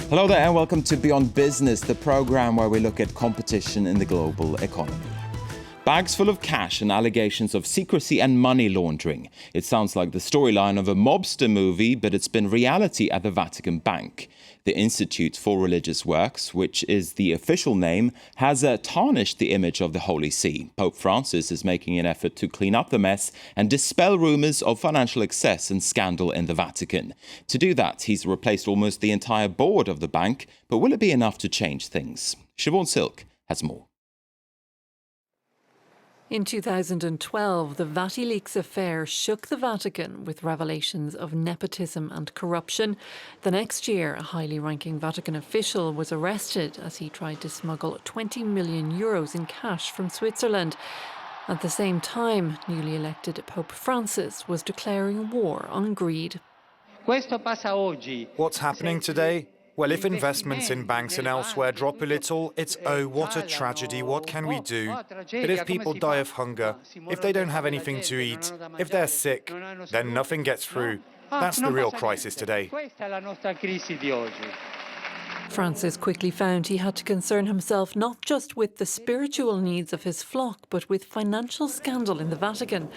Hello there and welcome to Beyond Business, the programme where we look at competition in the global economy. Bags full of cash and allegations of secrecy and money laundering. It sounds like the storyline of a mobster movie, but it's been reality at the Vatican Bank. The Institute for Religious Works, which is the official name, has tarnished the image of the Holy See. Pope Francis is making an effort to clean up the mess and dispel rumours of financial excess and scandal in the Vatican. To do that, he's replaced almost the entire board of the bank, but will it be enough to change things? Siobhan Silk has more. In 2012, the VatiLeaks affair shook the Vatican with revelations of nepotism and corruption. The next year, a highly ranking Vatican official was arrested as he tried to smuggle 20 million euros in cash from Switzerland. At the same time, newly elected Pope Francis was declaring war on greed. What's happening today? Well, if investments in banks and elsewhere drop a little, it's oh, what a tragedy, what can we do? But if people die of hunger, if they don't have anything to eat, if they're sick, then nothing gets through. That's the real crisis today. Francis quickly found he had to concern himself not just with the spiritual needs of his flock, but with financial scandal in the Vatican.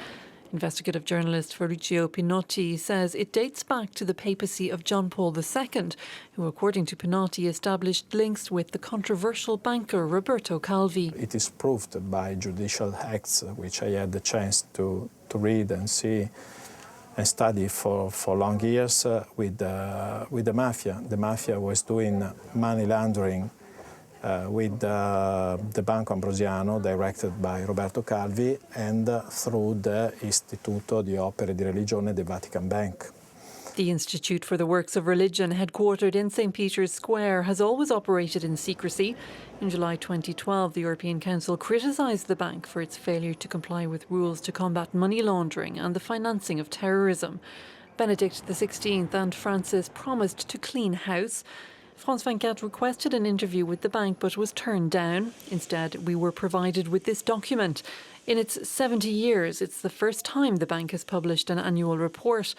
Investigative journalist Fabrizio Pinotti says it dates back to the papacy of John Paul II, who, according to Pinotti, established links with the controversial banker Roberto Calvi. It is proved by judicial acts, which I had the chance to read and see and study for long years with the mafia. The mafia was doing money laundering with the Banco Ambrosiano, directed by Roberto Calvi, and through the Istituto di Opere di Religione, the Vatican Bank. The Institute for the Works of Religion, headquartered in St. Peter's Square, has always operated in secrecy. In July 2012, the European Council criticised the bank for its failure to comply with rules to combat money laundering and the financing of terrorism. Benedict XVI and Francis promised to clean house. France 24 requested an interview with the bank but was turned down. Instead, we were provided with this document. In its 70 years, it's the first time the bank has published an annual report.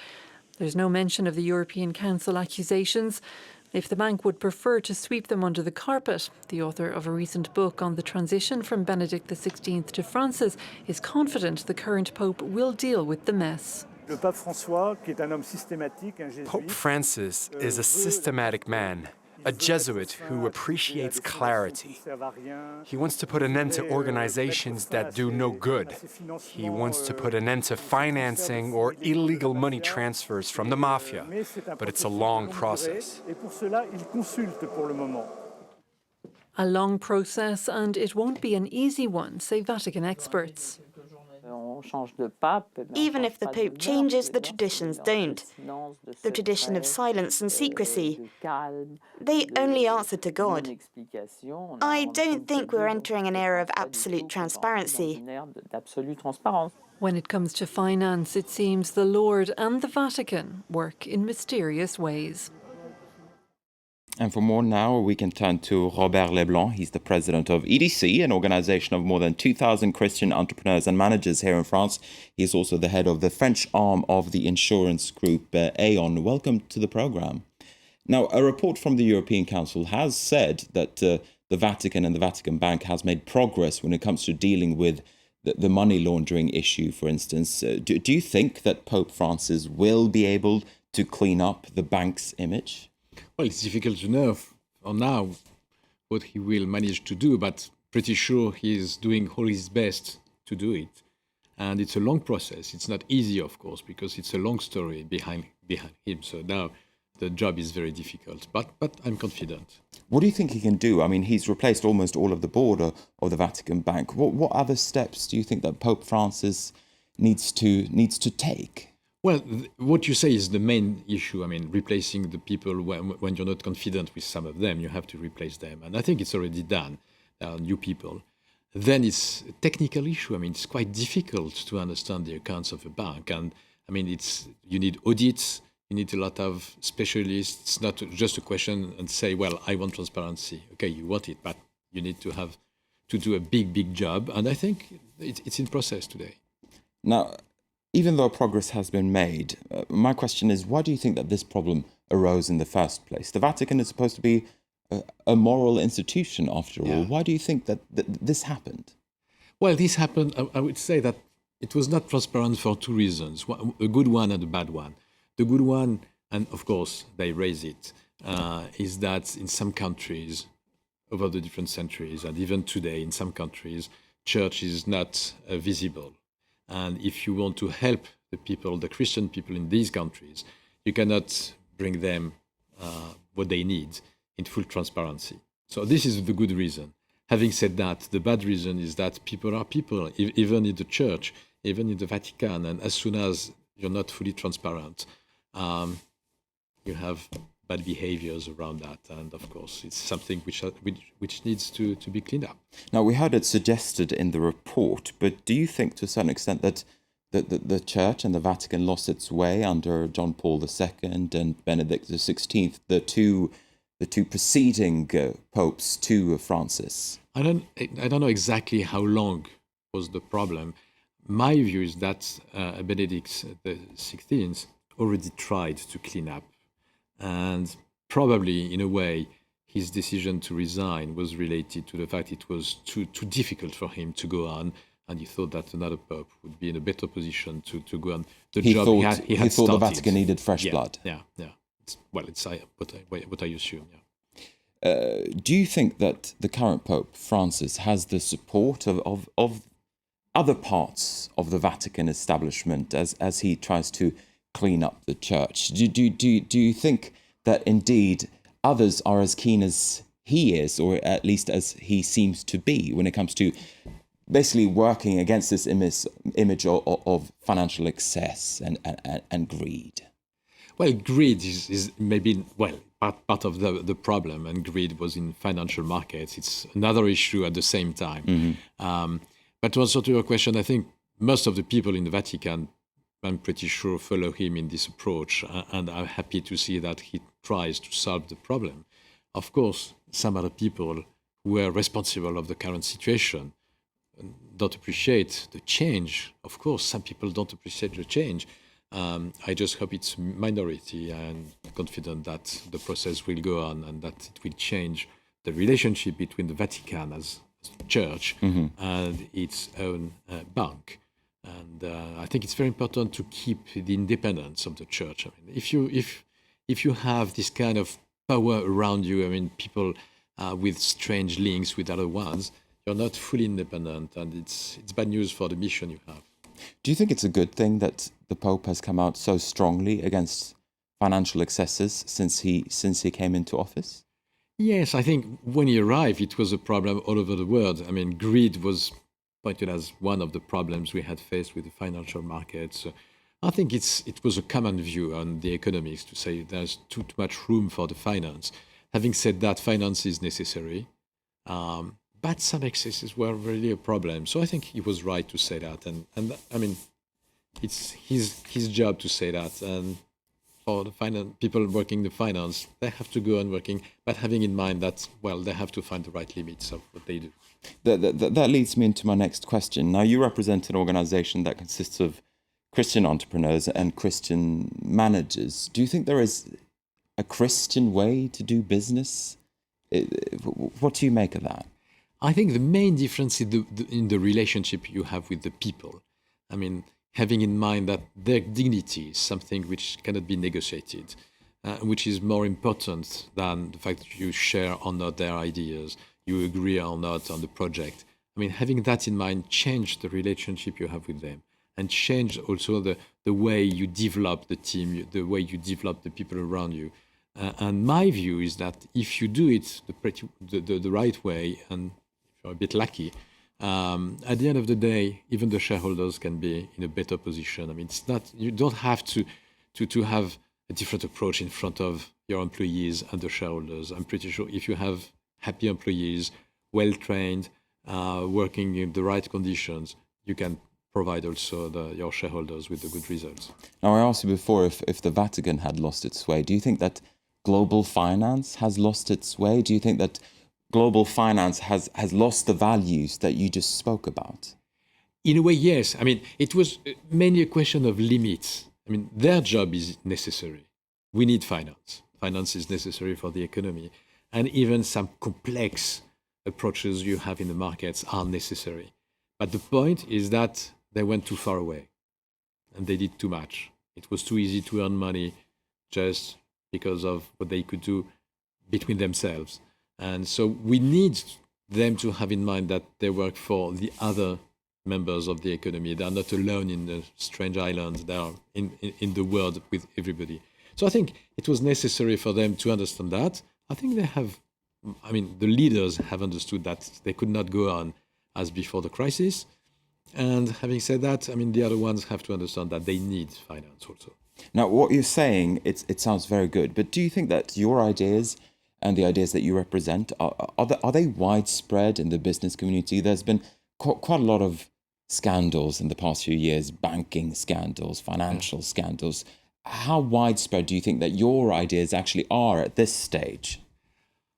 There's no mention of the European Council accusations. If the bank would prefer to sweep them under the carpet, the author of a recent book on the transition from Benedict XVI to Francis is confident the current Pope will deal with the mess. Pope Francis is a systematic man, a Jesuit who appreciates clarity. He wants to put an end to organizations that do no good. He wants to put an end to financing or illegal money transfers from the mafia, but it's a long process. A long process, and it won't be an easy one, say Vatican experts. Even if the Pope changes, the traditions don't. The tradition of silence and secrecy. They only answer to God. I don't think we're entering an era of absolute transparency. When it comes to finance, it seems the Lord and the Vatican work in mysterious ways. And for more now, we can turn to Robert Leblanc. He's the president of EDC, an organization of more than 2,000 Christian entrepreneurs and managers here in France. He's also the head of the French arm of the insurance group Aon. Welcome to the program. Now, a report from the European Council has said that the Vatican and the Vatican Bank has made progress when it comes to dealing with the money laundering issue, for instance. Do you think that Pope Francis will be able to clean up the bank's image? Well, it's difficult to know for now what he will manage to do, but pretty sure he is doing all his best to do it. And it's a long process. It's not easy, of course, because it's a long story behind him. So now the job is very difficult, but I'm confident. What do you think he can do? I mean, he's replaced almost all of the board of the Vatican Bank. What other steps do you think that Pope Francis needs to take? Well, what you say is the main issue. I mean, replacing the people when you're not confident with some of them, you have to replace them. And I think it's already done. There are new people. Then it's a technical issue. I mean, it's quite difficult to understand the accounts of a bank. And I mean, you need audits, you need a lot of specialists. It's not just a question and say, well, I want transparency. Okay, you want it, but you need to do a big job. And I think it's in process today. Now, even though progress has been made, my question is, why do you think that this problem arose in the first place. The Vatican is supposed to be a moral institution, after all. Why do you think that this happened? Well, this happened, I would say that it was not transparent for two reasons, a good one and a bad one. The good one, and of course they raise it, is that in some countries, over the different centuries, and even today in some countries, church is not visible. And if you want to help the people, the Christian people in these countries, you cannot bring them what they need in full transparency. So this is the good reason. Having said that, the bad reason is that people are people, even in the church, even in the Vatican, and as soon as you're not fully transparent, you have bad behaviors around that, and of course it's something which needs to be cleaned up. Now, we heard it suggested in the report, but do you think to a certain extent that the Church and the Vatican lost its way under John Paul II and Benedict XVI, the two preceding popes to Francis? I don't know exactly how long was the problem. My view is that Benedict XVI already tried to clean up, and probably in a way his decision to resign was related to the fact it was too difficult for him to go on, and he thought that another pope would be in a better position to go on the job he had He thought started. the Vatican needed fresh blood. Yeah. It's what I assume. Yeah. Do you think that the current Pope Francis has the support of other parts of the Vatican establishment as he tries to clean up the church? Do you think that indeed others are as keen as he is, or at least as he seems to be, when it comes to basically working against this image of financial excess and greed? Well, greed is maybe, part of the problem, and greed was in financial markets. It's another issue at the same time. Mm-hmm. But to answer to your question, I think most of the people in the Vatican, I'm pretty sure, follow him in this approach, and I'm happy to see that he tries to solve the problem. Of course, some other people who are responsible of the current situation don't appreciate the change. Of course, some people don't appreciate the change. I just hope it's minority, and confident that the process will go on and that it will change the relationship between the Vatican as church and its own bank. And I think it's very important to keep the independence of the church. I mean, if you have this kind of power around you, I mean, people with strange links with other ones, you're not fully independent, and it's bad news for the mission you have. Do you think it's a good thing that the Pope has come out so strongly against financial excesses since he came into office? Yes, I think when he arrived, it was a problem all over the world. I mean, greed was pointed as one of the problems we had faced with the financial markets. I think it was a common view on the economics to say there's too much room for the finance. Having said that, finance is necessary. But some excesses were really a problem. So I think he was right to say that. And I mean, it's his job to say that. And for the people working the finance, they have to go on working, but having in mind that, well, they have to find the right limits of what they do. That leads me into my next question. Now, you represent an organization that consists of Christian entrepreneurs and Christian managers. Do you think there is a Christian way to do business? What do you make of that? I think the main difference is in the relationship you have with the people. I mean, having in mind that their dignity is something which cannot be negotiated, which is more important than the fact that you share or not their ideas, you agree or not on the project. I mean, having that in mind, change the relationship you have with them, and change also the way you develop the team, the way you develop the people around you. And my view is that if you do it the right way, and if you're a bit lucky, at the end of the day, even the shareholders can be in a better position. I mean, it's not, you don't have to have a different approach in front of your employees and the shareholders. I'm pretty sure if you have happy employees, well-trained, working in the right conditions, you can provide also your shareholders with the good results. Now, I asked you before if the Vatican had lost its way. Do you think that global finance has lost its way? Do you think that global finance has lost the values that you just spoke about? In a way, yes. I mean, it was mainly a question of limits. I mean, their job is necessary. we need finance. Finance is necessary for the economy. And even some complex approaches you have in the markets are necessary. But the point is that they went too far away and they did too much. It was too easy to earn money just because of what they could do between themselves. And so we need them to have in mind that they work for the other members of the economy. They are not alone in the strange islands. They are in the world with everybody. So I think it was necessary for them to understand that. I think the leaders have understood that they could not go on as before the crisis. And having said that, the other ones have to understand that they need finance also. Now, what you're saying, it sounds very good, but do you think that your ideas and the ideas that you represent, are they widespread in the business community? There's been quite a lot of scandals in the past few years, banking scandals, financial scandals. How widespread do you think that your ideas actually are at this stage?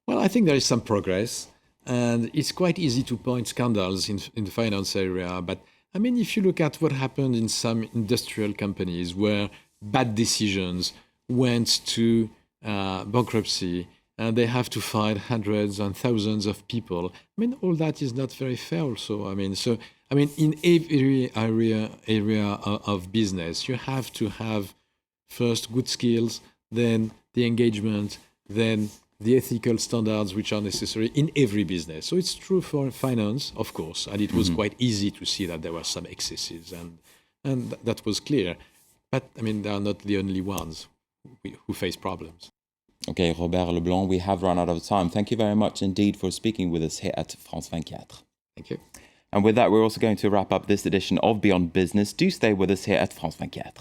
Well, I think there is some progress, and it's quite easy to point scandals in the finance area. But if you look at what happened in some industrial companies where bad decisions went to bankruptcy, and they have to fire hundreds and thousands of people. All that is not very fair also. In every area of business, you have to have first good skills, then the engagement, then the ethical standards which are necessary in every business. So it's true for finance, of course, and it was quite easy to see that there were some excesses, and that was clear. But they are not the only ones who face problems. Okay, Robert Leblanc, we have run out of time. Thank you very much indeed for speaking with us here at France 24. Thank you. And with that, we're also going to wrap up this edition of Beyond Business. Do stay with us here at France 24.